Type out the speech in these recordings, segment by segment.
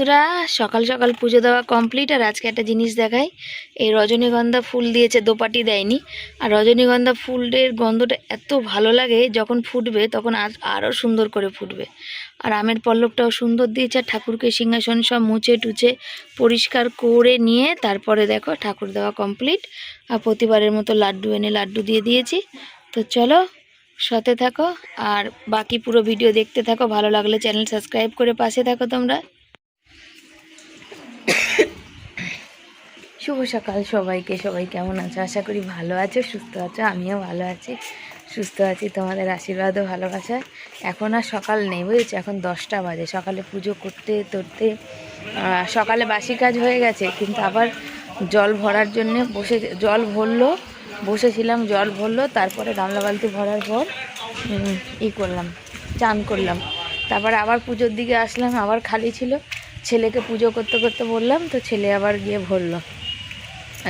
বন্ধুরা, সকাল সকাল পুজো দেওয়া কমপ্লিট। আর আজকে একটা জিনিস দেখাই। এই রজনীগন্ধা ফুল দিয়েছে, দোপাটি দেয়নি। আর রজনীগন্ধা ফুলের গন্ধটা এত ভালো লাগে, যখন ফুটবে তখন আরও সুন্দর করে ফুটবে। আর আমের পল্লবটাও সুন্দর দিয়েছে। আর ঠাকুরকে সিংহাসন সব মুছে টুছে পরিষ্কার করে নিয়ে তারপরে দেখো ঠাকুর দেওয়া কমপ্লিট। আর প্রতিবারের মতো লাড্ডু এনে লাড্ডু দিয়ে দিয়েছি। তো চলো সাথে থাকো, আর বাকি পুরো ভিডিও দেখতে থাকো। ভালো লাগলে চ্যানেল সাবস্ক্রাইব করে পাশে থাকো তোমরা। শুভ সকাল সবাইকে। সবাই কেমন আছো? আশা করি ভালো আছো, সুস্থ আছো। আমিও ভালো আছি, সুস্থ আছি, তোমাদের আশীর্বাদ ও ভালোবাসায়। এখন আর সকাল নেই, বুঝেছো? এখন 10টা বাজে। সকালে পুজো করতে করতে সকালে বাসি কাজ হয়ে গেছে, কিন্তু আবার জল ভরার জন্যে জল ভরলো, বসেছিলাম, জল ভরলো। তারপরে গামলা বালতি ভরার পর করলাম, চান করলাম। তারপরে আবার পুজোর দিকে আসলাম, আবার খালি ছিল। ছেলেকে পুজো করতে করতে বললাম, তো ছেলে আবার গিয়ে ভরলো।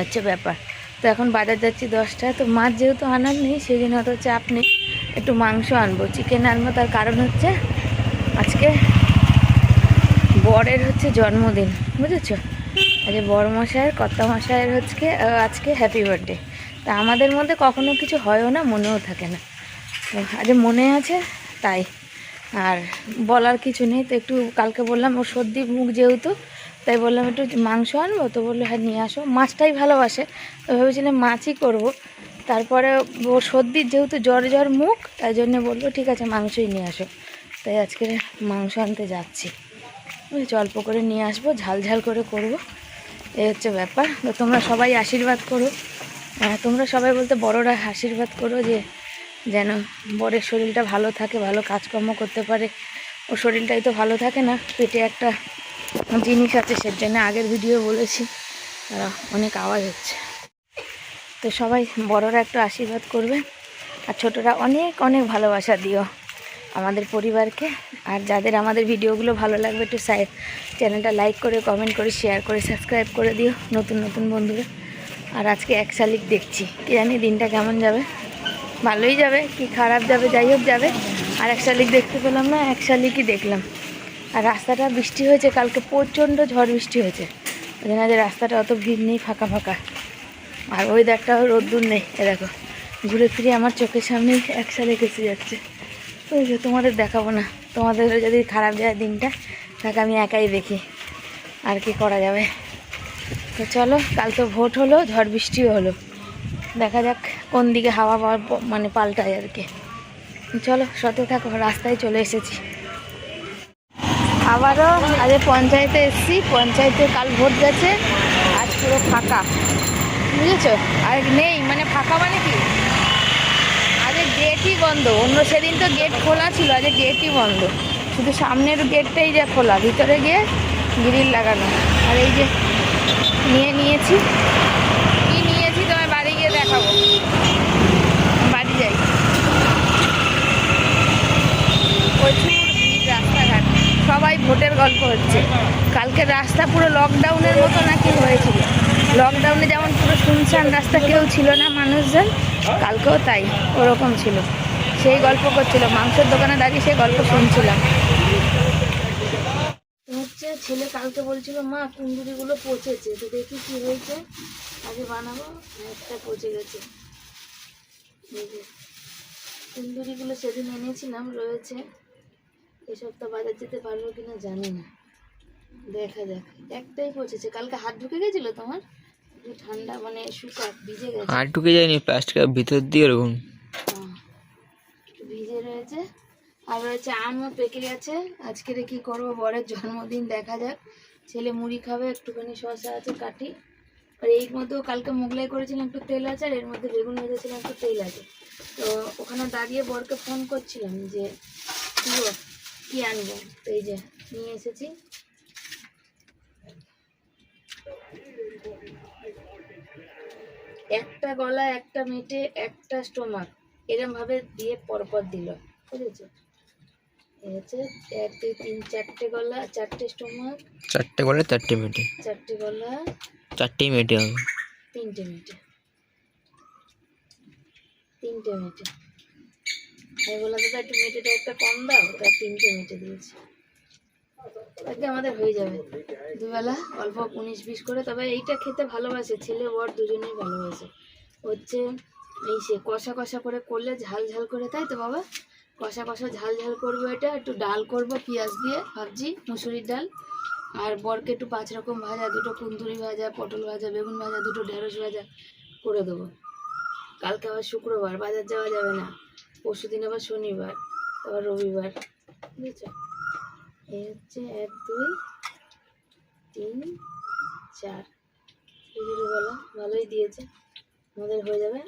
আচ্ছা ব্যাপার। তো এখন বাজার যাচ্ছি 10টায়। তো মাছ যেহেতু আনার নেই, সেই জন্য অত চাপ নেই। একটু মাংস আনবো, চিকেন আনবো। তার কারণ হচ্ছে আজকে বরের হচ্ছে জন্মদিন, বুঝেছো? আজকে বর মশাইয়ের, কর্তা মশাইয়ের আজকে হ্যাপি বার্থডে। তা আমাদের মধ্যে কখনো কিছু হয়ও না, মনেও থাকে না। তো আজ মনে আছে তাই, আর বলার কিছু নেই। তো একটু কালকে বললাম, ওর সর্দি মুখ যেহেতু, তাই বললাম একটু মাংস আনবো। তো বললো হ্যাঁ নিয়ে আসো, মাছটাই ভালোবাসে। তো ভেবেছিলাম মাছই করব। তারপরে ওর সর্দির যেহেতু জ্বর মুখ, তাই জন্য বললো ঠিক আছে মাংসই নিয়ে আসো। তাই আজকে মাংস আনতে যাচ্ছি, বুঝেছো? অল্প করে নিয়ে আসবো, ঝাল ঝাল করে করব। এই হচ্ছে ব্যাপার। তো তোমরা সবাই আশীর্বাদ করো। তোমরা সবাই বলতে বড়রা আশীর্বাদ করো যে যেন বরের শরীরটা ভালো থাকে, ভালো কাজকর্ম করতে পারে। ওর শরীরটাই তো ভালো থাকে না, পেটে একটা জিনিস আছে, সের জন্য আগের ভিডিও বলেছি। অনেক আওয়াজ হচ্ছে। তো সবাই বড়রা একটু আশীর্বাদ করবে, আর ছোটরা অনেক অনেক ভালোবাসা দিও আমাদের পরিবারকে। আর যাদের আমাদের ভিডিওগুলো ভালো লাগবে, একটু চ্যানেলটা লাইক করে, কমেন্ট করে, শেয়ার করে, সাবস্ক্রাইব করে দিও নতুন নতুন বন্ধুরা। আর আজকে 1 শালিক দেখছি, কি জানি দিনটা কেমন যাবে। ভালোই যাবে কি খারাপ যাবে, যাই হোক যাবে। আর 1 শালিক দেখতে পেলাম না, 1 শালিকই দেখলাম। আর রাস্তাটা বৃষ্টি হয়েছে, কালকে প্রচণ্ড ঝড় বৃষ্টি হয়েছে, ওই জন্য যে রাস্তাটা অত ভিড় নেই, ফাঁকা ফাঁকা। আর ওয়েদারটাও রোদ্দুর নেই। এ দেখো ঘুরে ফিরে আমার চোখের সামনেই 1 শালিক এসে যাচ্ছে। ওই যে তোমাদের দেখাবো না, তোমাদের যদি খারাপ যায় দিনটা, তাকে আমি একাই দেখি, আর কি করা যাবে। তো চলো, কাল তো ভোট হলো, ঝড় বৃষ্টিও হলো, দেখা যাক কোন দিকে হাওয়া মানে পাল্টায় আর কি। চলো সাথে থাকো, রাস্তায় চলে এসেছি। আবারও আজ পঞ্চায়েতে এসেছি। পঞ্চায়েতে কাল ভোট গেছে, আজ পুরো ফাঁকা, বুঝেছো? আর নেই, মানে ফাঁকা মানে কি, আজ গেটই বন্ধ। অন্য সেদিন তো গেট খোলা ছিল, আজ গেটই বন্ধ। শুধু সামনের গেটটাই যা খোলা, ভিতরে গিয়ে গ্রিল লাগানো। আর এই যে নিয়েছি, কি নিয়েছি তোমায় বাড়ি গিয়ে দেখাবো। বাড়ি যাই, প্রচুর ভিড় রাস্তাঘাট, সবাই ভোটের গল্প হচ্ছে। কালকে রাস্তা পুরো লকডাউনের মতো নাকি হয়েছিল। লকডাউনে যেমন পুরো শুনশান রাস্তা, কেউ ছিল না মানুষজন, কালকেও তাই ওরকম ছিল। সেই গল্প করছিল, মাংসের দোকানে দাঁড়িয়ে সেই গল্প শুনছিলাম। হচ্ছে ছেলে কালকে বলছিল মা কুন্দুরিগুলো পচেছে, তো দেখি কি হয়েছে, আগে বানাবো। একটা পচে গেছে, কুন্দুরিগুলো সেদিন এনেছিলাম, রয়েছে। এই সপ্তাহ বাজার যেতে পারবো কিনা জানি না, দেখা যাক। একটাই পচেছে, কালকে হাত ঢুকে গেছিল তোমার, ঠান্ডা মানে শুকা ভিজে গেছে। হাত ঢুকে যায়নি, প্লাস্টিকের ভিতর দিয়ে ওরকম ভিজে রয়েছে। আর রয়েছে আমও পেকে গেছে। আজকে কি করবো, বরের জন্মদিন, দেখা যাক। ছেলে মুড়ি খাবে, একটুখানি শসা আছে কাটি। আর এর মধ্যেও কালকে মোগলাই করেছিলাম, একটু তেল আছে। আর এর মধ্যে বেগুন ভেজেছিলাম, একটু তেল আছে। তো ওখানে দাঁড়িয়ে বরকে ফোন করছিলাম যে কি আনবো। তো এই যে নিয়ে এসেছি। একটা গলা, একটা মেটে, একটা স্টোমাক, এরম ভাবে দিয়ে পরপর দিল, বুঝেছো? হচ্ছে 1 2 3 4টে গলা, 4টে স্টোমাক, 4টে গলা 4টে মেটে, 4টে গলা, 4টেই মেটে হবে, 3টে মেটে, 3টে মেটে। আমি বললাম দাদা একটু মেটেটা একটা কম দাও, তার 3টে মেটে দিয়েছি। আজকে আমাদের হয়ে যাবে দুবেলা অল্প 19-20 করে। তবে এইটা খেতে ভালোবাসে, ছেলে বর দুজনেই ভালোবাসে। হচ্ছে এই সে কষা কষা করে করলে ঝাল ঝাল করে, তাই তো বাবা? কষা কষা ঝাল ঝাল করবো, এটা একটু ডাল করব পেঁয়াজ দিয়ে ভাবছি, মুসুরির ডাল। আর বরকে একটু 5 রকম ভাজা, 2টো কুন্দুরি ভাজা, পটল ভাজা, বেগুন ভাজা, 2টো ঢেঁড়স ভাজা করে দেবো। কালকে আবার শুক্রবার, বাজার যাওয়া যাবে না। পরশু দিন আবার শনিবার, আবার রবিবার, বুঝেছো? এই হচ্ছে 1 2 3 4 দুটো বলা ভালোই দিয়েছে, আমাদের হয়ে যাবে।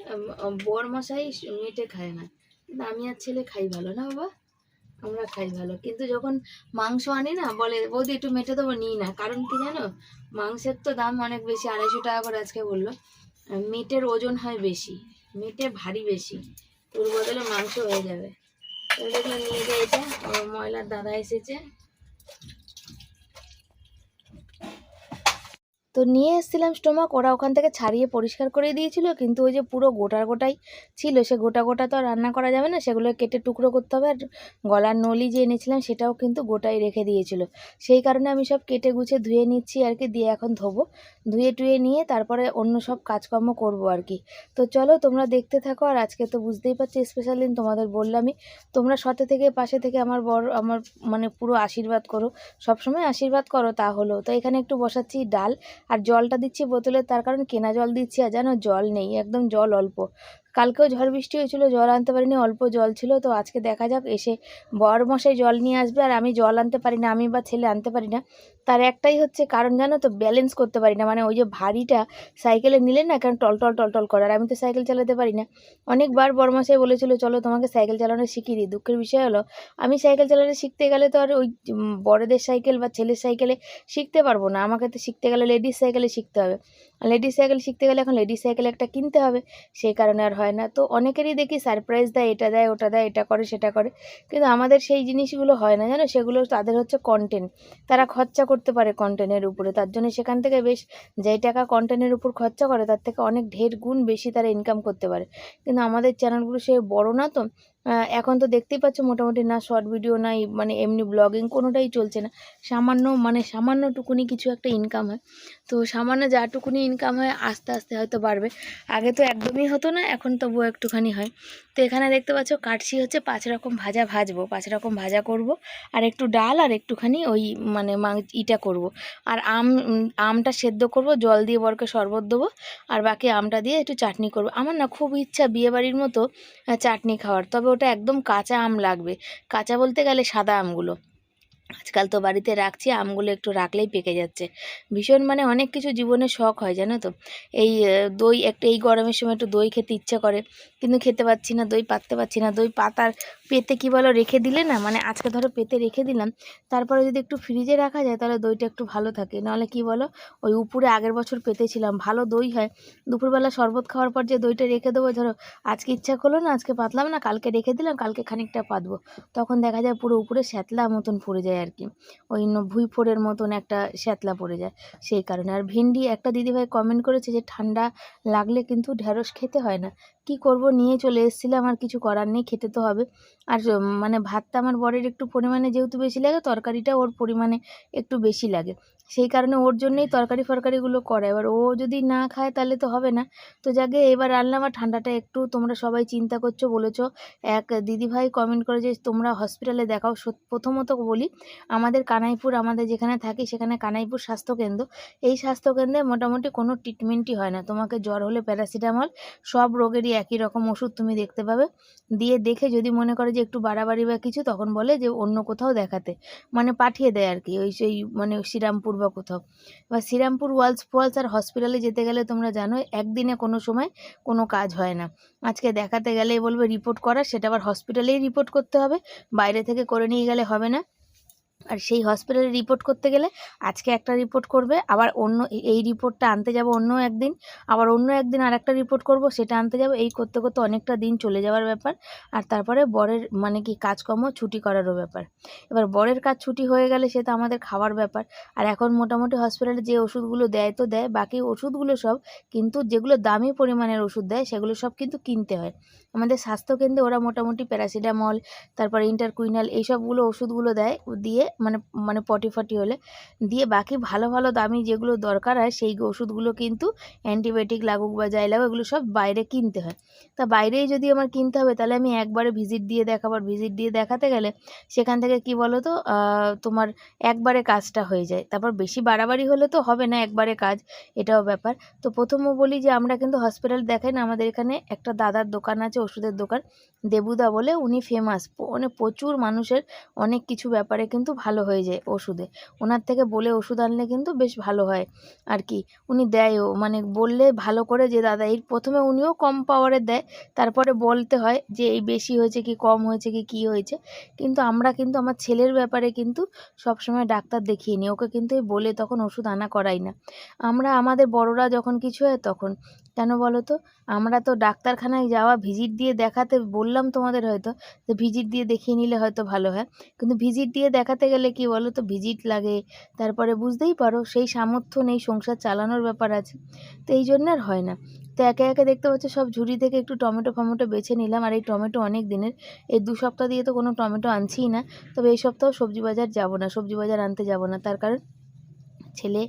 বর মশাই মেটে খায় না, কিন্তু আমি আর ছেলে খাই ভালো, না বাবা? আমরা খাই ভালো, কিন্তু যখন মাংস আনি না বলে বৌদি একটু মেটে দেবো, নিই না। কারণ কি জানো, মাংসের তো দাম অনেক বেশি, 250 টাকা করে আজকে বললো। মেটের ওজন হয় বেশি, মেটে ভারী বেশি, ওর বদলে মাংস হয়ে যাবে। তো দেখলো নিয়ে গিয়ে এটা ময়লার দাদা এসেছে, তো নিয়ে এসেছিলাম স্টোমাক। ওরা ওখান থেকে ছাড়িয়ে পরিষ্কার করে দিয়েছিল, কিন্তু ওই যে পুরো গোটার গোটাই ছিল, সে গোটা গোটা তো আর রান্না করা যাবে না, সেগুলো কেটে টুকরো করতে হবে। আর গলার নলি যে এনেছিলাম সেটাও কিন্তু গোটাই রেখে দিয়েছিল, সেই কারণে আমি সব কেটে গুছে ধুয়ে নিচ্ছি আর কি, দিয়ে এখন ধোবো। ধুয়ে টুয়ে নিয়ে তারপরে অন্য সব কাজকর্ম করব আর কি। তো চলো তোমরা দেখতে থাকো। আর আজকে তো বুঝতেই পারছি স্পেশাল দিন, তোমাদের বললামই। তোমরা সাথে থেকে পাশে থেকে আমার আমার মানে পুরো আশীর্বাদ করো, সবসময় আশীর্বাদ করো, তা হলো। তো এখানে একটু বসাচ্ছি ডাল, আর জলটা দিচ্ছি বোতলে, তার কারণ কেনা জল দিচ্ছি, আর জানো জল নেই, একদম জল অল্প। কালকেও ঝড় বৃষ্টি হয়েছিল, জল আনতে পারিনি, অল্প জল ছিল। তো আজকে দেখা যাক, এসে বর মশাই জল নিয়ে আসবে, আর আমি জল আনতে পারি না, আমি বা ছেলে আনতে পারি না। তার একটাই হচ্ছে কারণ, জানো তো, ব্যালেন্স করতে পারি না। মানে ওই যে ভারীটা সাইকেলে নিলে না কারণ টলটল টলটল করে, আর আমি তো সাইকেল চালাতে পারি না। অনেকবার বরমশাই বলেছিল চলো তোমাকে সাইকেল চালানো শিখিয়ে দিই। দুঃখের বিষয় হলো আমি সাইকেল চালানো শিখতে গেলে তো আর ওই বড়দের সাইকেল বা ছেলের সাইকেলে শিখতে পারবো না, আমাকে তো শিখতে গেলে লেডিস সাইকেলে শিখতে হবে। লেডিস সাইকেল শিখতে গেলে এখন লেডিস সাইকেল একটা কিনতে হবে, সেই কারণে আর হয় না। তো অনেকেরই দেখি সারপ্রাইজ দেয়, এটা দেয় ওটা দেয়, এটা করে সেটা করে, কিন্তু আমাদের সেই জিনিসগুলো হয় না, জানো। সেগুলো তাদের হচ্ছে কন্টেন্ট, তারা খরচা করতে পারে কন্টেন্টের উপরে, তার জন্য সেখান থেকে বেশ যেই টাকা কন্টেন্টের উপর খরচা করে তার থেকে অনেক ঢের গুণ বেশি তারা ইনকাম করতে পারে। কিন্তু আমাদের চ্যানেলগুলো সে বড় না তো, এখন তো দেখতেই পাচ্ছ মোটামুটি না শর্ট ভিডিও নাই মানে এমনি ব্লগিং কোনোটাই চলছে না। সামান্যটুকুনি কিছু একটা ইনকাম হয়, তো সামান্য যাটুকুনি ইনকাম হয় আস্তে আস্তে হয়তো বাড়বে। আগে তো একদমই হতো না, এখন তবুও একটুখানি হয়। তো এখানে দেখতে পাচ্ছ কাটছি হচ্ছে 5 রকম ভাজা ভাজবো, 5 রকম ভাজা করব, আর একটু ডাল, আর একটুখানি ওই মানে ইটা করব। আর আমটা সেদ্ধ করব, জল দিয়ে বরকে শরবত দেবো, আর বাকি আমটা দিয়ে একটু চাটনি করব। আমার না খুব ইচ্ছা বিয়েবাড়ির মতো চাটনি খাওয়ার, তবে ওটা একদম কাঁচা আম লাগবে, কাঁচা বলতে গেলে সাদা আমগুলো। আজকাল তো বাড়িতে রাখছি, আমগুলো একটু রাখলেই পেকে যাচ্ছে। ভীষণ মানে অনেক কিছু জীবনে শখ হয়, জানো তো। এই দই একটা, এই গরমের সময় একটু দই খেতে ইচ্ছা করে, কিন্তু খেতে পাচ্ছি না, দই পাততে পারছি না। দই পাতার পেতে কী বলো, রেখে দিলে না, মানে আজকে ধরো পেতে রেখে দিলাম, তারপরে যদি একটু ফ্রিজে রাখা যায় তাহলে দইটা একটু ভালো থাকে। নাহলে কি বলো, ওই উপরে আগের বছর পেতেছিলাম, ভালো দই হয়। দুপুরবেলা শরবত খাওয়ার পর যে দইটা রেখে দেবো, ধরো আজকে ইচ্ছা করলো না, আজকে পাতলাম না, কালকে রেখে দিলাম, কালকে খানিকটা পাতবো, তখন দেখা যায় পুরো উপরে শ্যাতলা মতন পড়ে যায় আর কি, ওই ভুঁই ফোড়ের মতন একটা শ্যাতলা পড়ে যায়, সেই কারণে। আর ভেন্ডি একটা দিদিভাই কমেন্ট করেছে যে ঠান্ডা লাগলে কিন্তু ঢেঁড়স খেতে হয় না, কি করব, নিয়ে চলে এসেছিলাম, আর কিছু করার নেই, খেতে তো হবে। আর মানে ভাতটা আমার বরের একটু পরিমাণে যেহেতু বেশি লাগে, তরকারিটা ওর পরিমাণে একটু বেশি লাগে, সেই কারণে ওর জন্যই তরকারি ফরকারিগুলো করে। এবার ও যদি না খায় তাহলে তো হবে না। তো যাকে এবার রান্নাম, আর ঠান্ডাটা একটু তোমরা সবাই চিন্তা করছো, বলেছো। এক দিদিভাই কমেন্ট করে যে তোমরা হসপিটালে দেখাও। প্রথমত বলি, আমাদের কানাইপুর, আমাদের যেখানে থাকি সেখানে কানাইপুর স্বাস্থ্যকেন্দ্র, এই স্বাস্থ্যকেন্দ্রে মোটামুটি কোনো ট্রিটমেন্টই হয় না। তোমাকে জ্বর হলে প্যারাসিটামল, সব রোগেরই একই রকম ওষুধ তুমি দেখতে পাবে, দিয়ে দেখে যদি মনে করে যে একটু বাড়াবাড়ি বা কিছু, তখন বলে যে অন্য কোথাও দেখাতে, মানে পাঠিয়ে দেয় আর কি, ওই সেই মানে শ্রীরামপুর বা কোথাও। বা শ্রীরামপুর ওয়ালস আর হসপিটালে যেতে গেলে তোমরা জানো একদিনে কোনো সময় কোনো কাজ হয় না। আজকে দেখাতে গেলেই বলবে রিপোর্ট করা, সেটা আবার হসপিটালেই রিপোর্ট করতে হবে, বাইরে থেকে করে নিয়ে গেলে হবে না। আর সেই হসপিটালে রিপোর্ট করতে গেলে আজকে একটা রিপোর্ট করবে, আবার অন্য এই রিপোর্টটা আনতে যাব অন্য একদিন, আবার অন্য একদিন আর একটা রিপোর্ট করব, সেটা আনতে যাব, এই করতে করতে অনেকটা দিন চলে যাওয়ার ব্যাপার। আর তারপরে বরের মানে কি কাজকর্ম ছুটি করারও ব্যাপার। এবার বরের কাজ ছুটি হয়ে গেলে সে তো আমাদের খাওয়ার ব্যাপার। আর এখন মোটামুটি হসপিটালে যে ওষুধগুলো দেয় তো দেয়, বাকি ওষুধগুলো সব কিন্তু যেগুলো দামি পরিমাণের ওষুধ দেয় সেগুলো সব কিন্তু কিনতে হয়। আমাদের স্বাস্থ্যকেন্দ্রে ওরা মোটামুটি প্যারাসিটামল, তারপর ইন্টারকুইনাল এইসবগুলো ওষুধগুলো দেয়, দিয়ে মানে পটি ফটি হলে দিয়ে, বাকি ভালো ভালো দামি যেগুলো দরকার হয় সেই ওষুধগুলো কিন্তু অ্যান্টিবায়োটিক লাগুক বা যাই লাগুক এগুলো সব বাইরে কিনতে হয়। তা বাইরেই যদি আমার কিনতে হবে তাহলে আমি একবারে ভিজিট দিয়ে দেখাবার, ভিজিট দিয়ে দেখাতে গেলে সেখান থেকে কি বলো তো তোমার একবারে কাজটা হয়ে যায়, তারপর বেশি বাড়াবাড়ি হলে তো হবে না একবারে কাজ, এটাও ব্যাপার। তো প্রথমে বলি যে আমরা কিন্তু হসপিটাল দেখাই না, আমাদের এখানে একটা দাদার দোকান আছে, ওষুধের দোকান, দেবুদা বলে, উনি ফেমাস, মানে প্রচুর মানুষের অনেক কিছু ব্যাপারে কিন্তু ভালো হয়ে যায় ওষুধে, ওনার থেকে বলে ওষুধ আনলে কিন্তু বেশ ভালো হয় আর কি। উনি দেয়ও, মানে বললে ভালো করে যে দাদা এই, প্রথমে উনিও কম পাওয়ারের দেয়, তারপরে বলতে হয় যে এই বেশি হয়েছে কি কম হয়েছে কি কী হয়েছে। কিন্তু আমরা কিন্তু আমার ছেলের ব্যাপারে কিন্তু সবসময় ডাক্তার দেখিয়ে নিই, ওকে কিন্তু এই বলে তখন ওষুধ আনা করাই না। আমরা আমাদের বড়রা যখন কিছু হয় তখন, কেন বলো তো, আমরা তো ডাক্তারখানায় যাওয়া ভিজিট দিয়ে দেখাতে বললাম তোমাদের হয়তো, যে ভিজিট দিয়ে দেখিয়ে নিলে হয়তো ভালো হয়, কিন্তু ভিজিট দিয়ে দেখাতে গেলে কি বলো তো ভিজিট লাগে, তারপরে বুঝতেই পারো সেই সামর্থ্য নেই, সংসার চালানোর ব্যাপার আছে, তো এই জন্য আর হয় না। তো একে একে দেখতে পাচ্ছ সব ঝুড়ি থেকে একটু টমেটো ফমেটো বেছে নিলাম, আর এই টমেটো অনেক দিনের, এই 2 সপ্তাহ দিয়ে তো কোনো টমেটো আনছিই না, তবে এই সপ্তাহ সবজি বাজার যাব না, সবজি বাজার আনতে যাব না, তার কারণ ছেলে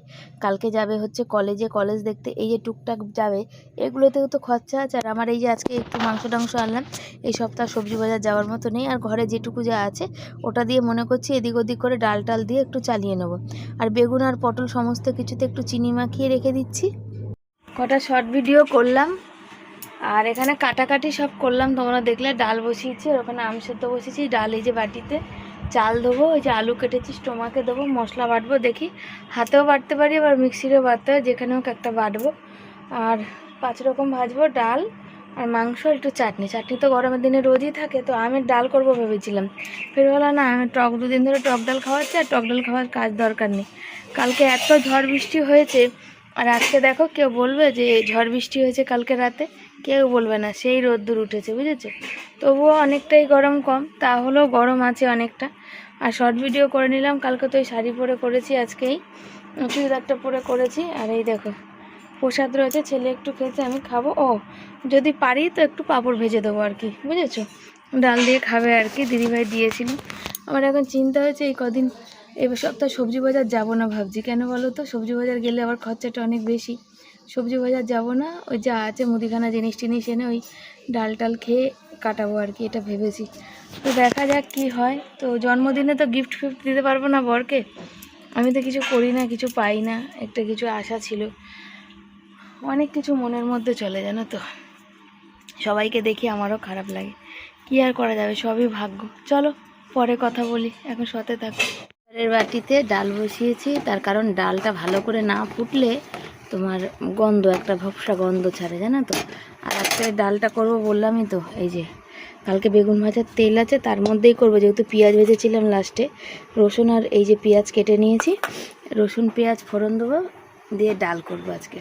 কালকে যাবে হচ্ছে কলেজে, কলেজ দেখতে, এই যে টুকটাক যাবে এগুলোতেও তো খরচা আছে, আর আমার এই যে আজকে একটু মাংস টাংস আনলাম, এই সপ্তাহ সবজি বাজার যাওয়ার মতো নেই, আর ঘরে যেটুকু যা আছে ওটা দিয়ে মনে করছি এদিক ওদিক করে ডাল টাল দিয়ে একটু চালিয়ে নেবো, আর বেগুন আর পটল সমস্ত কিছুতে একটু চিনি মাখিয়ে রেখে দিচ্ছি। কটা শর্ট ভিডিও করলাম, আর এখানে কাটাকাটি সব করলাম, তোমরা দেখলে ডাল বসিয়েছি, আর ওখানে আম সেদ্ধ বসিয়েছি, ডাল এই যে বাটিতে, চাল দেবো, ওই যে আলু কেটেছি স্টোমাকে দেবো, মশলা বাটবো, দেখি হাতেও বাটতে পারি আবার মিক্সিরেও বাটতে হয়, যেখানে হোক একটা বাটবো, আর 5 রকম ভাজবো, ডাল আর মাংস, একটু চাটনি, চাটনি তো গরমের দিনে রোজই থাকে, তো আমের ডাল করবো ভেবেছিলাম, ফের হলো না, আমি টক 2 দিন ধরে টক ডাল খাওয়াচ্ছি, আর টক ডাল খাওয়ার কাজ দরকার নেই, কালকে এত ঝড় বৃষ্টি হয়েছে, আর আজকে দেখো কেউ বলবে যে ঝড় বৃষ্টি হয়েছে কালকে রাতে, কেউ বলবে না, সেই রোদ্দুর উঠেছে, বুঝেছো, তবুও অনেকটাই গরম কম, তাহলেও গরম আছে অনেকটা। আর শর্ট ভিডিও করে নিলাম, কালকে তো এই শাড়ি পরে করেছি, আজকেই চুড়িদারটা পরে করেছি, আর এই দেখো প্রসাদ রয়েছে, ছেলে একটু খেয়েছে, আমি খাবো, ও যদি পারি তো একটু পাঁপড় ভেজে দেবো আর কি, বুঝেছো, ডাল দিয়ে খাবে আর কি, দিদিভাই দিয়েছিল। আমার এখন চিন্তা হয়েছে এই কদিন এবার সপ্তাহে সবজি বাজার যাব না ভাবছি, কেন বলো তো, সবজি বাজার গেলে আবার খরচাটা অনেক বেশি, সবজি বাজার যাব না, ওই যা আছে মুদিখানা জিনিস টিনিস এনে ওই ডাল টাল খেয়ে কাটাবো আর কি, এটা ভেবেছি। তো দেখা যাক কি হয়। তো জন্মদিনে তো গিফট ফিফট দিতে পারবো না বরকে, আমি তো কিছু করি না, কিছু পাই না, একটা কিছু আশা ছিল, অনেক কিছু মনের মধ্যে চলে, জানো তো, সবাইকে দেখি আমারও খারাপ লাগে, কি আর করা যাবে, সবই ভাগ্য। চলো পরে কথা বলি, এখন সতে থাকো। এর বাটিতে ডাল বসিয়েছি, তার কারণ ডালটা ভালো করে না ফুটলে তোমার গন্ধ, একটা ভপসা গন্ধ ছাড়ে, জানো তো। আর আজকে ডালটা করব বললামই তো, এই যে কালকে বেগুন ভাজার তেল আছে, তার মধ্যেই করবো, যেহেতু পেঁয়াজ ভেজেছিলাম লাস্টে, রসুন আর এই যে পেঁয়াজ কেটে নিয়েছি, রসুন পেঁয়াজ ফোড়ন দেবো, দিয়ে ডাল করবো আজকে।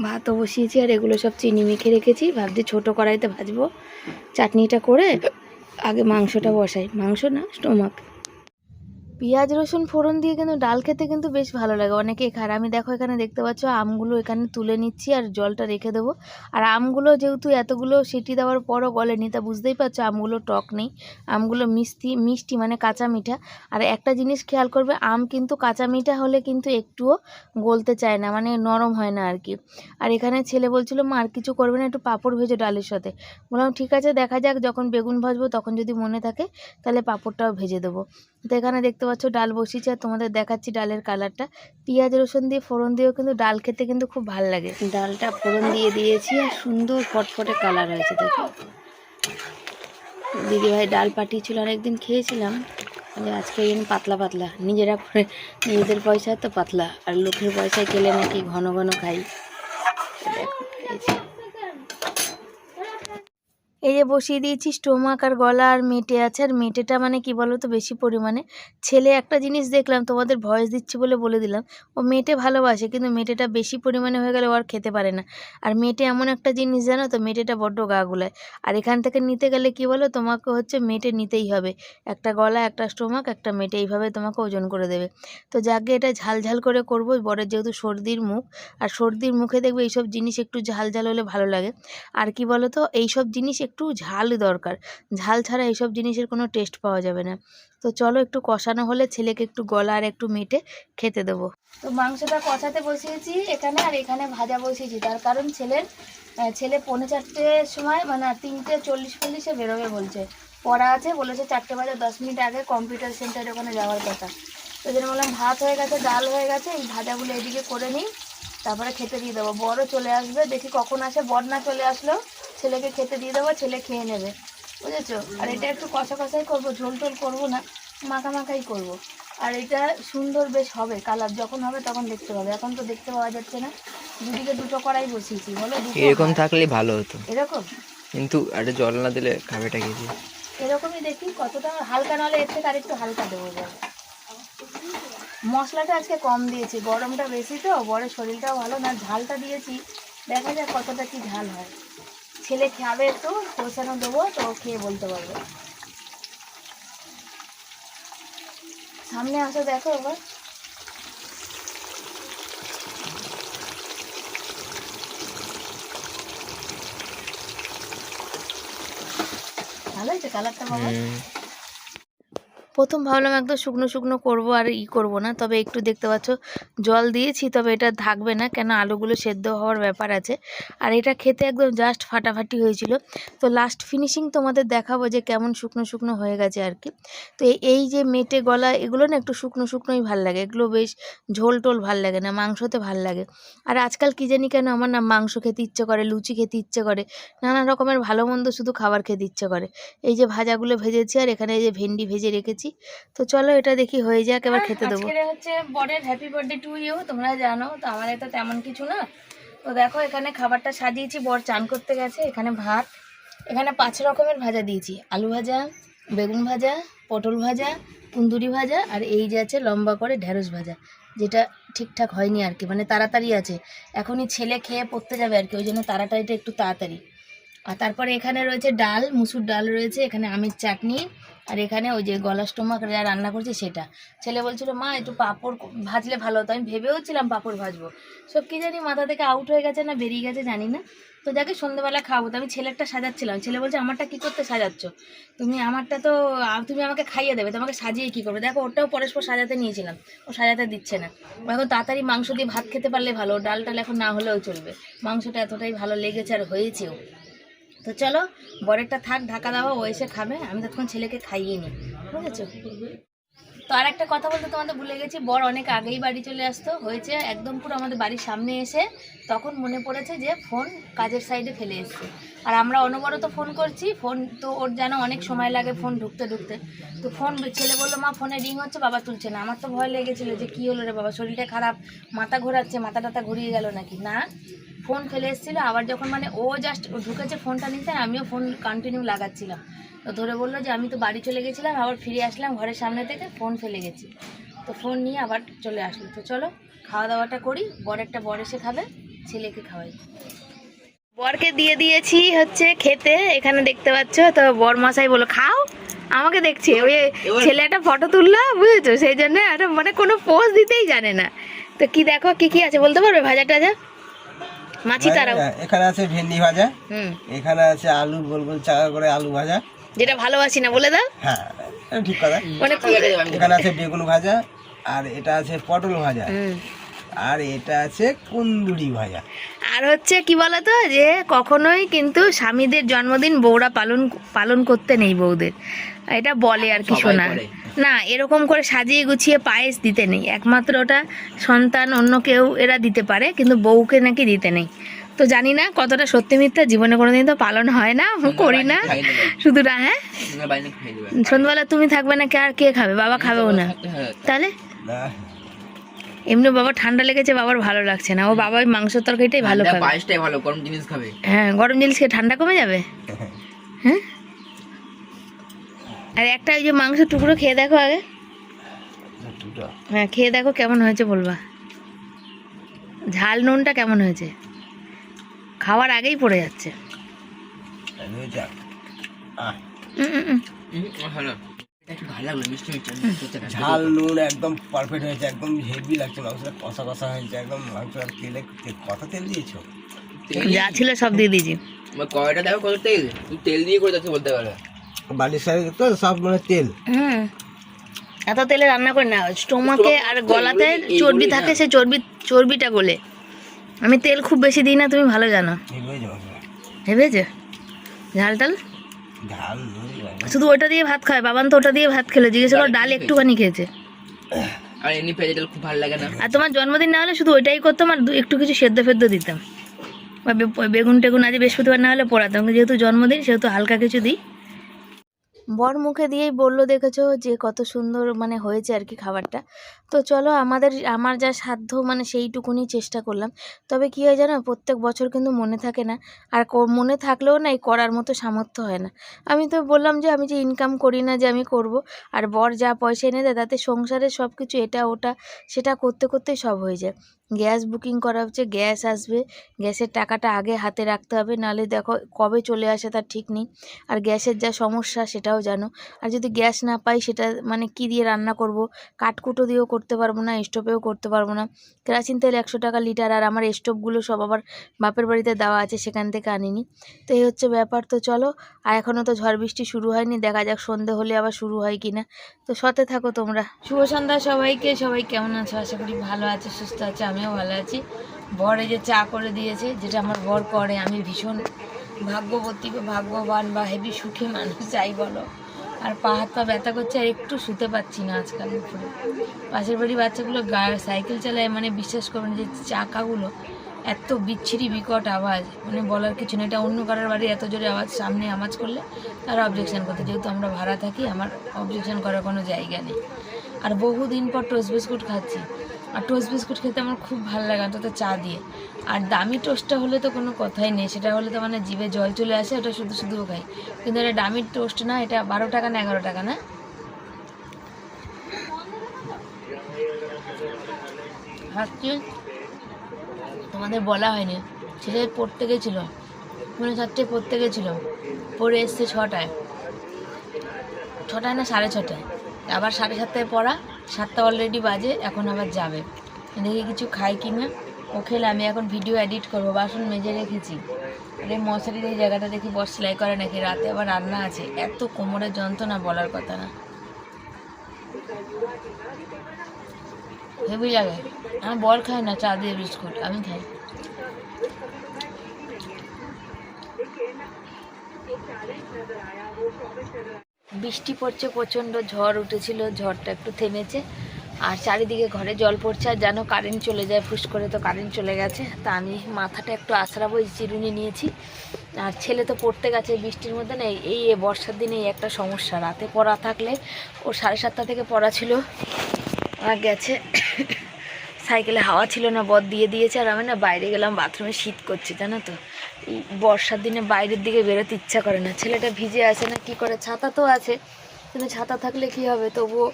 ভাতও বসিয়েছি, আর এগুলো সব চিনি মেখে রেখেছি, ভাবছি ছোটো কড়াইতে ভাজবো, চাটনিটা করে আগে মাংসটা বসাই, মাংস না স্টোমাক। পেঁয়াজ রসুন ফোড়ন দিয়ে কিন্তু ডাল খেতে কিন্তু বেশ ভালো লাগে, অনেকেই খায়। আমি দেখো এখানে দেখতে পাচ্ছ আমগুলো এখানে তুলে নিচ্ছি, আর জলটা রেখে দেবো, আর আমগুলো যেহেতু এতগুলো সিটি দেওয়ার পরও গলেনি, তা বুঝতেই পারছো আমগুলো টক নেই, আমগুলো মিষ্টি মানে কাঁচা মিঠা। আর একটা জিনিস খেয়াল করবে, আম কিন্তু কাঁচা মিঠা হলে কিন্তু একটুও গলতে চায় না, মানে নরম হয় না আর কি। আর এখানে ছেলে বলছিল মা আর কিছু করবে না, একটু পাঁপড় ভেজো ডালের সাথে, বললাম ঠিক আছে দেখা যাক, যখন বেগুন ভাজবো তখন যদি মনে থাকে তাহলে পাঁপড়টাও ভেজে দেবো। তো এখানে দেখতে পাচ্ছ ডাল বসিয়েছি, আর তোমাদের দেখাচ্ছি ডালের কালারটা, পেঁয়াজ রসুন দিয়ে ফোড়ন দিয়েও কিন্তু ডাল খেতে কিন্তু খুব ভালো লাগে। ডালটা ফোড়ন দিয়ে দিয়েছি, আর সুন্দর ফটফটে কালার হয়েছে দেখো। দিদিভাই ডাল পাঠিয়েছিল, আর একদিন খেয়েছিলাম, যে আজকে পাতলা পাতলা, নিজেরা করে নিজেদের পয়সায় তো পাতলা, আর লোকের পয়সায় খেলে নাকি ঘন ঘন খাই। দেখো এই যে বসিয়ে দিয়েছি স্টোমাক আর গলা আর মেটে আছে। আর মেটেটা মানে কি বলো তো বেশি পরিমাণে ছেলে একটা জিনিস দেখলাম, তোমাদের ভয়েস দিচ্ছি বলে দিলাম, ও মেটে ভালোবাসে কিন্তু মেটেটা বেশি পরিমাণে হয়ে গেলে ও আর খেতে পারে না। আর মেটে এমন একটা জিনিস জানো তো, মেটেটা বড্ড গা গুলায়। আর এখান থেকে নিতে গেলে কি বলো, তোমাকে হচ্ছে মেটে নিতেই হবে, একটা গলা একটা স্টোমাক একটা মেটে, এইভাবে তোমাকে ওজন করে দেবে। তো যাকে এটা ঝাল ঝাল করে করবো, বরের যেহেতু সর্দির মুখ, আর সর্দির মুখে দেখবে এইসব জিনিস একটু ঝাল ঝাল হলে ভালো লাগে। আর কি বলো তো, এইসব জিনিস একটু ঝাল দরকার, ঝাল ছাড়া এইসব জিনিসের কোনো টেস্ট পাওয়া যাবে না। তো চলো একটু কষানো হলে ছেলেকে একটু গলা আর একটু মেটে খেতে দেবো। তো মাংসটা কষাতে বসিয়েছি এখানে, আর এখানে ভাজা বসিয়েছি। তার কারণ ছেলে 4:45-র সময় মানে 3:40-40 বেরোবে বলছে, পড়া আছে বলেছে 4টে বাজে 10 মিনিট আগে কম্পিউটার সেন্টারে ওখানে যাওয়ার কথা। তো যেন বললাম ভাত হয়ে গেছে, ডাল হয়ে গেছে, এই ভাজাগুলো এদিকে করে নিই, তারপরে খেতে দিয়ে দেবো। বড়ও চলে আসবে, দেখি কখন আসে। বর না চলে আসলেও ছেলেকে খেতে দিয়ে দেবো, ছেলে খেয়ে নেবে, বুঝেছো। আর এটা একটু কষা কষাই করবো, ঝোল টোল করবো না, মাখা মাখাই করবো। আর এটা সুন্দর বেশ হবে, কালার যখন হবে তখন দেখতে পাবে, এখন তো দেখতে পাওয়া যাচ্ছে না। দুদিকে দুটো কড়াই বসিয়েছি, বলো দুটো এরকম হয়। থাকলে ভালো হতো, এরকম কিন্তু একটা জল না দিলে খাবেটা খেয়েছি। এরকমই দেখি কতটা হালকা, নাহলে এর থেকে আর একটু হালকা দেবো। এবার মশলাটা আজকে কম দিয়েছি, গরমটা বেশি তো, বরের শরীরটাও ভালো না, ঝালটা দিয়েছি, দেখা যাক কতটা কি ঝাল হয়। ছেলে খাবে একটু কষানো দেবো, তো খেয়ে বলতে পারবে। সামনে আসো দেখো এবার, ভালো হয়েছে কালারটা বাবা। প্রথম ভাবলাম একদম শুকনো শুকনো করবো আর করবো না, তবে একটু দেখতে পাচ্ছ জল দিয়েছি, তবে এটা থাকবে না, কেন আলুগুলো সেদ্ধ হওয়ার ব্যাপার আছে। আর এটা খেতে একদম জাস্ট ফাটাফাটি হয়েছিল। তো লাস্ট ফিনিশিং তোমাদের দেখাবো যে কেমন শুকনো শুকনো হয়ে গেছে আর কি। তো এই যে মেটে গলা এগুলো না একটু শুকনো শুকনোই ভাল লাগে, এগুলো বেশ ঝোল টোল ভাল লাগে না, মাংসতে ভাল লাগে। আর আজকাল কী জানি কেন আমার না মাংস খেতে ইচ্ছে করে, লুচি খেতে ইচ্ছে করে, নানা রকমের ভালো মন্দ শুধু খাবার খেতে ইচ্ছে করে। এই যে ভাজাগুলো ভেজেছি, আর এখানে এই যে ভেন্ডি ভেজে রেখেছি। তো চলো এটা দেখি হয়ে যাক, এবার খেতে দেবো। আজকে হচ্ছে বরের হ্যাপি বার্থডে টু ইউ, তোমরা জানো তো, আমাদের তো তেমন কিছু না। তো দেখো এখানে খাবারটা সাজিয়েছি, বর চান করতে গেছে, এখানে ভাত, এখানে 5 রকমের ভাজা দিয়েছি, আলু ভাজা, বেগুন ভাজা, পটল ভাজা, কুন্দুরি ভাজা, আর এই যে আছে লম্বা করে ঢেঁড়স ভাজা, যেটা ঠিকঠাক হয়নি আর কি, মানে তাড়াতাড়ি আছে, এখনই ছেলে খেয়ে পড়তে যাবে আর কি, ওই জন্য তাড়াতাড়িটা একটু তাড়াতাড়ি। আর তারপরে এখানে রয়েছে ডাল, মুসুর ডাল রয়েছে, এখানে আমের চাটনি, আর এখানে ওই যে গলা স্টোমাক যা রান্না করছি সেটা। ছেলে বলছিল মা একটু পাঁপড় ভাজলে ভালো হতো, আমি ভেবেওছিলাম পাঁপড় ভাজবো, সব কি জানি মাথা থেকে আউট হয়ে গেছে না বেরিয়ে গেছে জানি না। তো যাকে সন্ধ্যেবেলা খাবো, তো আমি ছেলেরটা সাজাচ্ছিলাম, ছেলে বলছে আমারটা কী করতে সাজাচ্ছ তুমি, আমারটা তো তুমি আমাকে খাইয়ে দেবে, তোমাকে সাজিয়ে কী করবে। দেখো ওটাও পরস্পর সাজাতে নিয়েছিলাম, ও সাজাতে দিচ্ছে না। ও এখন তাড়াতাড়ি মাংস দিয়ে ভাত খেতে পারলে ভালো, ডাল টাল এখন না হলেও চলবে, মাংসটা এতটাই ভালো লেগেছে আর হয়েছেও। তো চলো বরেরটা থাক ঢাকা দেওয়া, ও এসে খাবে, আমি তখন ছেলেকে খাইয়ে নিই, বুঝেছো। তো আর একটা কথা বলতে তোমাদের ভুলে গেছি, বর অনেক আগেই বাড়ি চলে আসতো, হয়েছে একদম পুরো আমাদের বাড়ির সামনে এসে, তখন মনে পড়েছে যে ফোন কাজের সাইডে ফেলে এসছে। আর আমরা অনবরত ফোন করছি, ফোন তো ওর যেন অনেক সময় লাগে ফোন ঢুকতে ঢুকতে। তো ফোন ছেলে বললো মা ফোনে রিং হচ্ছে, বাবা তুলছে না। আমার তো ভয় লেগেছিলো যে কী হলো রে বাবা, শরীরটা খারাপ, মাথা ঘোরাচ্ছে, মাথা টাথা ঘুরিয়ে গেল নাকি, না ফোন ফেলে এসেছিলো। আবার যখন মানে ও জাস্ট ঢুকেছে ফোনটা নিতে, আমিও ফোন কন্টিনিউ লাগাচ্ছিলাম, তো ধরে বললো যে আমি তো বাড়ি চলে গেছিলাম, আবার ফিরে আসলাম ঘরের সামনে থেকে, ফোন ফেলে গেছি। তো ফোন নিয়ে আবার চলে আসলো। তো চলো খাওয়া দাওয়াটা করি, বর এসে খাবে, ছেলেকে খাওয়াই। বরকে দিয়ে দিয়েছি হচ্ছে খেতে, এখানে দেখতে পাচ্ছ। তো বর মশাই বলো খাও, আমাকে দেখছে, ওই ছেলে একটা ফটো তুললো বুঝেছো, সেই জন্য একটা মানে কোনো পোজ দিতেই জানে না। তো কি দেখো কি কি আছে বলতে পারবে, ভাজা টাজা মাছি তারাও। এখানে আছে ভেন্ডি ভাজা, এখানে আছে আলু গোল গোল চাকা করে আলু ভাজা, যেটা ভালোবাসি না বলে দাও। হ্যাঁ ঠিক কথা। মানে এখানে আছে বেগুন ভাজা, আর এটা আছে পটল ভাজা, আর এটা আছে কুন্দুরি ভাজা। আর হচ্ছে কি বলতো, যে কখনোই কিন্তু স্বামীদের জন্মদিন বউরা পালন করতে নেই, বউদের এটা বলে আর কি শোনা না, এরকম করে সাজিয়ে গুছিয়ে পায়েস দিতে নেই, একমাত্র ওটা সন্তান অন্য কেউ এরা দিতে পারে, কিন্তু বউকে নাকি দিতে নেই। তো জানি না কতটা সত্যি মিথ্যা, জীবনে কোনোদিন তো পালন হয় না, করি না শুধু না। হ্যাঁ সন্ধ্যাবেলা তুমি থাকবে না, কে আর কে খাবে, বাবা খাবেও না, তাহলে এমনি বাবা ঠান্ডা লেগেছে, বাবার ভালো লাগছে না, ও বাবা ওই মাংস তরকারিটাই ভালো খাবে, পায়েসটাই ভালো, গরম জিনিস খাবে। হ্যাঁ গরম জিনিস খেয়ে ঠান্ডা কমে যাবে। হ্যাঁ, আর একটা ওই যে মাংসের টুকরো খেয়ে দেখো আগে। হ্যাঁ খেয়ে দেখো কেমন হয়েছে বলবা। ঝাল নুনটা কেমন হয়েছে, খাওয়ার আগেই পড়ে যাচ্ছে। ঝাল নুন একদম পারফেক্ট হয়েছে, একদম হেভি লাগছে, মাংসটা কষা কষা হয়েছে একদম। মাংস আর তেলে কত তেল দিয়েছো? যা ছিল সব দিয়ে দিয়েছি। কয়টা দেখো কত তেল, তুই তেল দিয়ে করে যাচ্ছে বলতে পারে। বালির সাইড তো সব মানে তেল। এত তেলে রান্না করি না, স্টোমাকে আর গলাতে চর্বি থাকে, সেই চর্বিটা গলে। আমি তেল খুব বেশি দিই না, তুমি ভালো জানো। ভেবেছে ঝাল টাল ঝাল শুধু ওটা দিয়ে ভাত খায়, বাবান তো ওটা দিয়ে ভাত খেলো, জিজ্ঞেস করো ডাল একটুখানি খেয়েছে। আর এমনি ভেজিটেবল খুব ভালো লাগে না। আর তোমার জন্মদিন না হলে শুধু ওইটাই করতাম, আর একটু কিছু সেদ্ধ ফেদ্ধ দিতাম, বা বেগুন টেগুন আজ বৃহস্পতিবার না হলে পোড়াতাম, যেহেতু জন্মদিন সেহেতু হালকা কিছু দিই। বর মুখে দিয়েই বললো দেখেছো যে কত সুন্দর মানে হয়েছে আর কি খাবারটা। তো চলো আমার যা সাধ্য মানে সেইটুকুনি চেষ্টা করলাম। তবে কী হয় জানো, প্রত্যেক বছর কিন্তু মনে থাকে না, আর মনে থাকলেও না এই করার মতো সামর্থ্য হয় না। আমি তো বললাম যে আমি যে ইনকাম করি না যে আমি করব, আর বর যা পয়সা এনে দেয় তাতে সংসারের সব কিছু এটা ওটা সেটা করতে করতেই সব হয়ে যায়। গ্যাস বুকিং করা হচ্ছে, গ্যাস আসবে, গ্যাসের টাকাটা আগে হাতে রাখতে হবে, নাহলে দেখো কবে চলে আসে তার ঠিক নেই। আর গ্যাসের যা সমস্যা সেটাও জানো, আর যদি গ্যাস না পাই সেটা মানে কি দিয়ে রান্না করব, কাঠকুটো দিয়েও করতে পারবো না, স্টোভেও করতে পারবো না। কেরোসিন তেল 100 টাকা লিটার, আর আমার স্টোভগুলো সব আবার বাপের বাড়িতে দেওয়া আছে, সেখান থেকে আনিনি। তো এই হচ্ছে ব্যাপার। তো চলো, আর এখনও তো ঝড় বৃষ্টি শুরু হয়নি, দেখা যাক সন্ধে হলে আবার শুরু হয় কি না। তো সাথে থাকো তোমরা। শুভ সন্ধ্যা সবাইকে। সবাই কেমন আছো? আশা করি ভালো আছে, সুস্থ আছে, আমিও ভালো আছি। বর এই যে চা করে দিয়েছে, যেটা আমার বর করে, আমি ভীষণ ভাগ্যবতী ভাগ্যবান বা হেভি সুখী মানুষ যাই বলো। আর পা হাত পা ব্যথা করছে, আর একটু শুতে পাচ্ছি না আজকাল উপরে। পাশের বাড়ির বাচ্চাগুলো সাইকেল চালায়, মানে বিশ্বাস করবেন যে চাকাগুলো এত বিচ্ছিরি বিকট আওয়াজ, মানে বলার কিছু না। এটা অন্য কারোর বাড়ি এত জোরে আওয়াজ, সামনে আওয়াজ করলে তারা অবজেকশন করতে, যেহেতু আমরা ভাড়া থাকি আমার অবজেকশন করার কোনো জায়গা নেই। আর বহুদিন পর টোস্ট বিস্কুট খাচ্ছি, আর টোস্ট বিস্কুট খেতে আমার খুব ভালো লাগে, অন্তত চা দিয়ে। আর দামি টোস্টটা হলে তো কোনো কথাই নেই, সেটা হলে তো মানে জিভে জল চলে আসে, ওটা শুধু শুধুও খাই। কিন্তু এটা দামি টোস্ট না, এটা 12 টাকা না 11 টাকা না। ভাবছি তোমাদের বলা হয়নি, ছেলে পড়তে গেছিলো, 4:30 পড়তে গেছিলো, পড়ে এসছে 6টায় না 6:30, আবার 7:30 পড়া, 7টা অলরেডি বাজে, এখন আবার যাবে। দেখি কিছু খাই কি না, ও খেলে আমি এখন ভিডিও এডিট করবো। বাসন মেজে রেখেছি, আরে মশারির এই জায়গাটা দেখি বর সেলাই করে নাকি, রাতে আবার রান্না আছে, এত কোমরের যন্ত্রণা বলার কথা না, হেভি লাগে। আমার বর খায় না চা দিয়ে বিস্কুট, আমি খাই। বৃষ্টি পড়ছে প্রচণ্ড, ঝড় উঠেছিল, ঝড়টা একটু থেমেছে, আর চারিদিকে ঘরে জল পড়ছে। আর জানো কারেন্ট চলে যায় ফুস করে, তো কারেন্ট চলে গেছে। তা আমি মাথাটা একটু আছড়াবো, এই চিরুনি নিয়েছি। আর ছেলে তো পড়তে গেছে বৃষ্টির মধ্যে না, এই বর্ষার দিনে এই একটা সমস্যা, রাতে পড়া থাকলে ওর 7:30 থেকে পড়া ছিল, আর গেছে সাইকেলে হাওয়া ছিল না, বর দিয়ে দিয়েছে। আর আমি না বাইরে গেলাম, বাথরুমে শীত করছে জানো তো, এই বর্ষার দিনে বাইরের দিকে বেরোতে ইচ্ছা করে না। ছেলেটা ভিজে আসে না, কি করে, ছাতা তো আছে, কিন্তু ছাতা থাকলে কি হবে, তবুও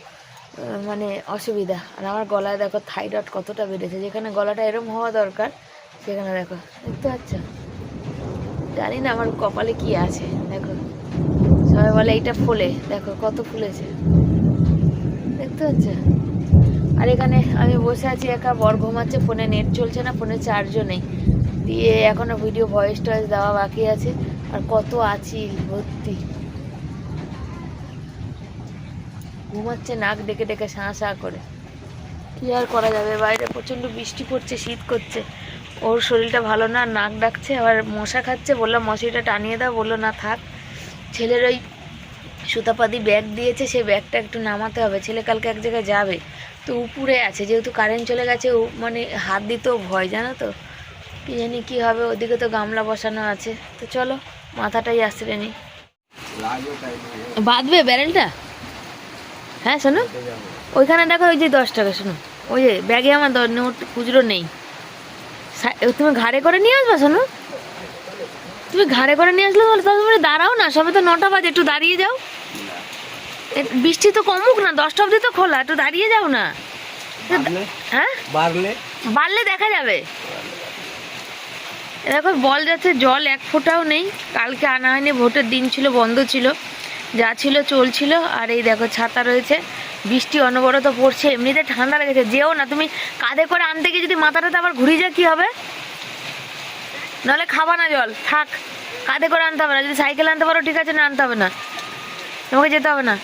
মানে অসুবিধা। আর আমার গলায় দেখো থাইরয়েড কতটা বেড়েছে, যেখানে গলাটা এরম হওয়া দরকার সেখানে দেখো, দেখতে পাচ্ছ, জানি না আমার কপালে কি আছে। দেখো সবাই বলে এইটা ফুলে, দেখো কত ফুলেছে, দেখতে পাচ্ছ। আর এখানে আমি বসে আছি একা, বর ঘুমাচ্ছে, ফোনে নেট চলছে না, ফোনে চার্জও নেই, দিয়ে এখনও ভিডিও ভয়েস টয়েস দেওয়া বাকি আছে। আর কত আছি ভর্তি, ঘুমাচ্ছে নাক ডেকে ডেকে শাঁ শাঁ করে, কী আর করা যাবে। বাইরে প্রচণ্ড বৃষ্টি পড়ছে, শীত করছে, ওর শরীরটা ভালো না, নাক ডাকছে, আবার মশা খাচ্ছে। বললাম মশারিটা টানিয়ে দাও, বললো না থাক। ছেলের ওই সুতাপাতি ব্যাগ দিয়েছে, সেই ব্যাগটা একটু নামাতে হবে, ছেলে কালকে এক জায়গায় যাবে, তো উপরে আছে, যেহেতু কারেন্ট চলে গেছে, ও মানে হাত দিতেও ভয়, জানো তো, কী জানি কী হবে। ওদিকে তো গামলা বসানো আছে। তো চলো মাথাটাই আশ্রে নিই, বাঁধবে ব্যারেলটা। হ্যাঁ শোনো, ওইখানে দেখো ওই যে 10 টাকা, শোনো ওই যে ব্যাগে আমার নোট খুচরো নেই, তুমি ঘাড়ে করে নিয়ে আসবা। শোনো তুমি ঘাড়ে করে নিয়ে আসলে তাহলে তুমি দাঁড়াও না, সবে তো 9টা বাজে, একটু দাঁড়িয়ে যাও। বৃষ্টি তো কমুক না, 10টা অবধি তো খোলা, একটু দাঁড়িয়ে যাও না। হ্যাঁ বাড়লে দেখা যাবে। দেখো বল যাচ্ছে, জল এক ফোঁটাও নেই। কালকে আনা হয়নি, ভোটের দিন ছিল, বন্ধ ছিল, যা ছিল চলছিল। আর এই দেখো ছাতা রয়েছে, বৃষ্টি অনবরত পড়ছে, এমনিতে ঠান্ডা লেগেছে। যেও না, তুমি কাঁধে করে আনতে গিয়ে যদি মাথাটাতে আবার ঘুরে যায় কি হবে? নাহলে খাবা না জল, থাক, কাঁধে করে আনতে হবে না। যদি সাইকেল আনতে পারো ঠিক আছে, না আনতে হবে না, তোমাকে যেতে হবে না।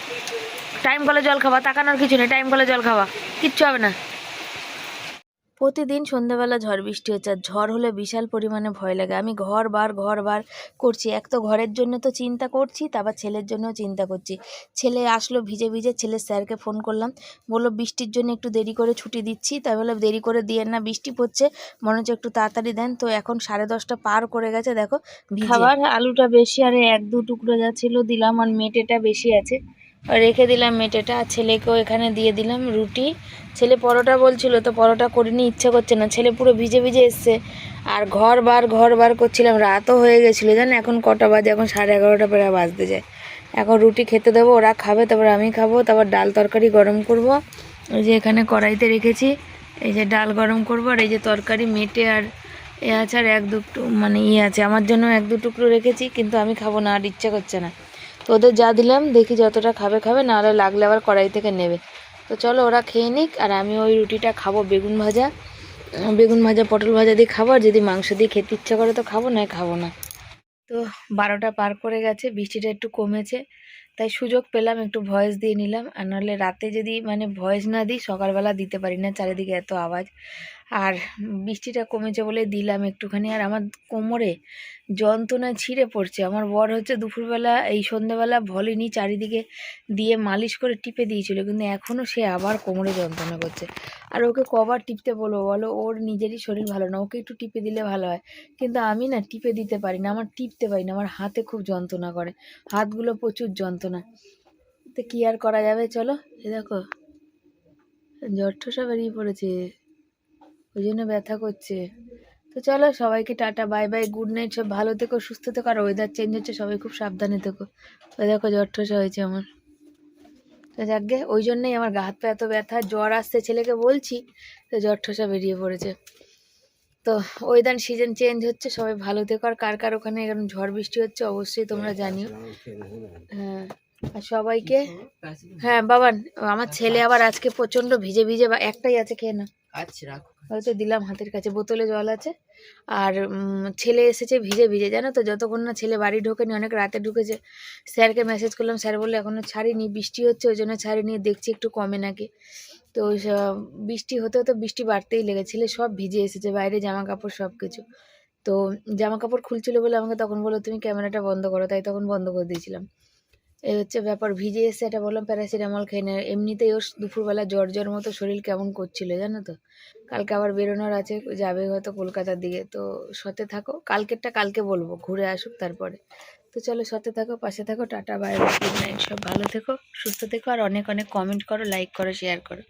টাইম কলে জল খাবা, তাকানোর কিছু নেই, টাইম কলে জল খাবা, কিচ্ছু হবে না। প্রতিদিন সন্ধ্যাবেলা ঝড় বৃষ্টি হচ্ছে, আর ঝড় হলে বিশাল পরিমাণে ভয় লাগে। আমি ঘর বার করছি। এক তো ঘরের জন্য তো চিন্তা করছি, তারপর ছেলের জন্যও চিন্তা করছি। ছেলে আসলো ভিজে ভিজে, ছেলের স্যারকে ফোন করলাম, বললো বৃষ্টির জন্য একটু দেরি করে ছুটি দিচ্ছি। তাই বলে দেরি করে দিয়েন না, বৃষ্টি পড়ছে, মনে হচ্ছে একটু তাড়াতাড়ি দেন। তো এখন 10:30 পার করে গেছে, দেখো খাবার আলুটা বেশি আর 1-2 টুকরো যা ছিল দিলাম, আর মেটেটা বেশি আছে রেখে দিলাম মেটেটা। আর ছেলেকেও এখানে দিয়ে দিলাম রুটি। ছেলে পরোটা বলছিল, তো পরোটা করিনি, ইচ্ছা করছে না, ছেলে পুরো ভিজে ভিজে এসছে। আর ঘর বার করছিলাম, রাতও হয়ে গেছিলো জানো। এখন কটা বাজে? এখন 11:30 প্রায় বাজতে যায়। এখন রুটি খেতে দেবো, ওরা খাবে, তারপর আমি খাবো, তারপর ডাল তরকারি গরম করব। এই যে এখানে কড়াইতে রেখেছি, এই যে ডাল গরম করব, আর এই যে তরকারি মেটে আর এ আছে, আর 1-2 মানে আছে, আমার জন্য 1-2 টুকরো রেখেছি, কিন্তু আমি খাবো না, আর ইচ্ছা করছে না। তো ওদের যা দিলাম, দেখি যতটা খাবে, নাহলে লাগলে আবার কড়াই থেকে নেবে। তো চলো ওরা খেয়ে নিক, আর আমি ওই রুটিটা খাবো, বেগুন ভাজা পটল ভাজা দিয়ে খাবো। আর যদি মাংস দিয়ে খেতে ইচ্ছা করে তো খাবো, না খাবো না। তো 12টা পার করে গেছে, বৃষ্টিটা একটু কমেছে, তাই সুযোগ পেলাম একটু ভয়েস দিয়ে নিলাম। আর নাহলে রাতে যদি মানে ভয়েস না দিই, সকালবেলা দিতে পারি না, চারিদিকে এত আওয়াজ। আর বৃষ্টিটা কমেছে বলে দিলাম একটুখানি। আর আমার কোমরে যন্ত্রণায় ছিঁড়ে পড়ছে। আমার বর হচ্ছে দুপুরবেলা এই সন্ধ্যেবেলা ভলিনি চারিদিকে দিয়ে মালিশ করে টিপে দিয়েছিল, কিন্তু এখনও সে আবার কোমরে যন্ত্রণা করছে। আর ওকে কবার টিপতে বলো, ওর নিজেরই শরীর ভালো না, ওকে একটু টিপে দিলে ভালো হয়, কিন্তু আমি না টিপে দিতে পারি না, আমার টিপতে পারি না, আমার হাতে খুব যন্ত্রণা করে, হাতগুলো প্রচুর যন্ত্রণা। তো কি আর করা যাবে, চলো। এ দেখো জ্বর ঠোসা বেরিয়ে পড়েছে, ওই জন্য ব্যথা করছে। তো চলো, সবাইকে tata, bye bye, good night, সব ভালো থেকো, সুস্থ থেকো। আর ওয়েদার চেঞ্জ হচ্ছে, সবাই খুব সাবধানে থেকো। ওই দেখো জ্বর ঠোসা হয়েছে আমার। তো যাকগে, ওই জন্যই আমার গা হাত পা এত ব্যথা, জ্বর আসছে, ছেলেকে বলছি, তো জ্বর ঠোসা বেরিয়ে পড়েছে। তো ওয়েদার সিজন চেঞ্জ হচ্ছে, সবাই ভালো থেকো। আর কার কার ওখানে এখন ঝড় বৃষ্টি হচ্ছে অবশ্যই তোমরা জানিও। হ্যাঁ, আর সবাইকে, হ্যাঁ বাবান, আমার ছেলে আবার আজকে প্রচন্ড ভিজে একটাই আছে, খেয়ে না, আচ্ছা রাখো। হয়তো দিলাম হাতের কাছে, বোতলে জল আছে। আর ছেলে এসেছে ভিজে জানো তো, যতক্ষণ না ছেলে বাড়ি ঢোকেনি, অনেক রাতে ঢুকেছে। স্যারকে মেসেজ করলাম, স্যার বললো এখনো ছাড়িনি, বৃষ্টি হচ্ছে ওই জন্য ছাড়িনি, দেখছি একটু কমে নাকি। তো বৃষ্টি হতে বৃষ্টি বাড়তেই লেগেছে, ছেলে সব ভিজে এসেছে, বাইরে জামা কাপড় সব কিছু। তো জামা কাপড় খুলছিল বলে আমাকে তখন বললো তুমি ক্যামেরাটা বন্ধ করো, তাই তখন বন্ধ করে দিয়েছিলাম। এই হচ্ছে ব্যাপার, ভিজে এসে এটা বললাম প্যারাসিটামল খেয়ে নেয়। এমনিতেই ওর দুপুরবেলা জ্বর মতো শরীর কেমন করছিল জানো তো। কালকে আবার বেরোনোর আছে, যাবে হয়তো কলকাতার দিকে। তো সাথে থাকো, কালকেরটা কালকে বলবো, ঘুরে আসুক তারপরে। তো চলো, সাথে থাকো, পাশে থাকো, tata bye bye, good night, সব ভালো থেকো, সুস্থ থেকো। আর অনেক অনেক কমেন্ট করো, লাইক করো, শেয়ার করো।